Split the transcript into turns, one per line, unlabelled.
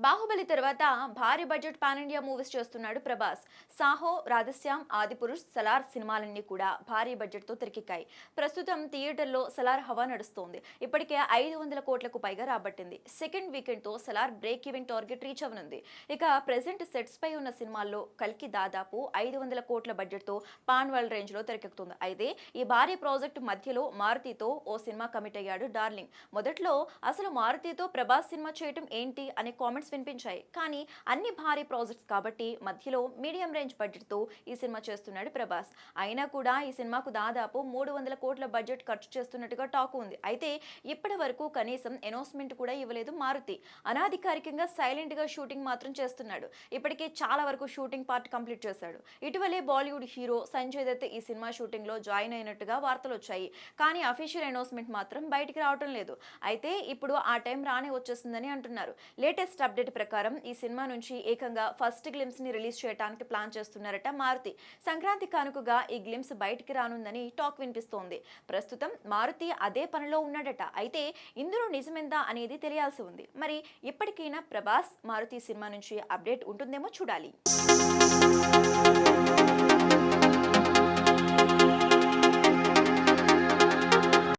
బాహుబలి తర్వాత భారీ budget pan India movies చేస్తున్నాడు ప్రభాస్. సాహో, రాధశ్యామ్, ఆదిపురుష్, సలార్ సినిమాలన్నీ కూడా భారీ బడ్జెట్ తో తెరకెక్కాయి. ప్రస్తుతం థియేటర్లో సలార్ హవా నడుస్తోంది. ఇప్పటికే 500 కోట్లకు పైగా రాబట్టింది. సెకండ్ వీకెండ్ తో Salaar break even target reach అవనుంది. ఇక ప్రెసెంట్ సెట్స్ పై ఉన్న సినిమాల్లో కల్కి దాదాపు 500 కోట్ల బడ్జెట్ తో పాన్ వరల్డ్ రేంజ్ లో తెరకెక్కుతుంది. అయితే ఈ భారీ ప్రాజెక్టు మధ్యలో మారుతితో ఓ సినిమా కమిట్ అయ్యాడు డార్లింగ్. మొదట్లో అసలు మారుతితో ప్రభాస్ సినిమా చేయటం ఏంటి అనే కామెంట్స్ వినిపించాయి. కానీ అన్ని భారీ ప్రాజెక్ట్స్ కాబట్టి మధ్యలో మీడియం రేంజ్ బడ్జెట్ తో ఈ సినిమా చేస్తున్నాడు ప్రభాస్. అయినా కూడా ఈ సినిమాకు దాదాపు 300 కోట్ల బడ్జెట్ ఖర్చు చేస్తున్నట్టుగా టాక్ ఉంది. అయితే ఇప్పటి వరకు కనీసం అనౌన్స్మెంట్ కూడా ఇవ్వలేదు మారుతి. అనాధికారికంగా సైలెంట్ గా షూటింగ్ మాత్రం చేస్తున్నాడు. ఇప్పటికే చాలా వరకు షూటింగ్ పార్ట్ కంప్లీట్ చేశాడు. ఇటీవలే బాలీవుడ్ హీరో సంజయ్ దత్ ఈ సినిమా షూటింగ్ లో జాయిన్ అయినట్టుగా వార్తలు వచ్చాయి. కానీ అఫీషియల్ అనౌన్స్మెంట్ మాత్రం బయటికి రావటం లేదు. అయితే ఇప్పుడు ఆ టైం రానే వచ్చేసిందని అంటున్నారు. లేటెస్ట్ అప్డేట్ ప్రకారం ఈ సినిమా నుంచి ఏకంగా ఫస్ట్ గ్లిమ్స్ ని రిలీజ్ చేయడానికి ప్లాన్ చేస్తున్నారట మారుతి. సంక్రాంతి కానుకగా ఈ గ్లిమ్స్ బయటికి రానుందని టాక్ వినిపిస్తోంది. ప్రస్తుతం మారుతి అదే పనిలో ఉన్నాడట. అయితే ఇందులో నిజమెందా అనేది తెలియాల్సి ఉంది. మరి ఇప్పటికైనా ప్రభాస్ మారుతి సినిమా నుంచి అప్డేట్ ఉంటుందేమో చూడాలి.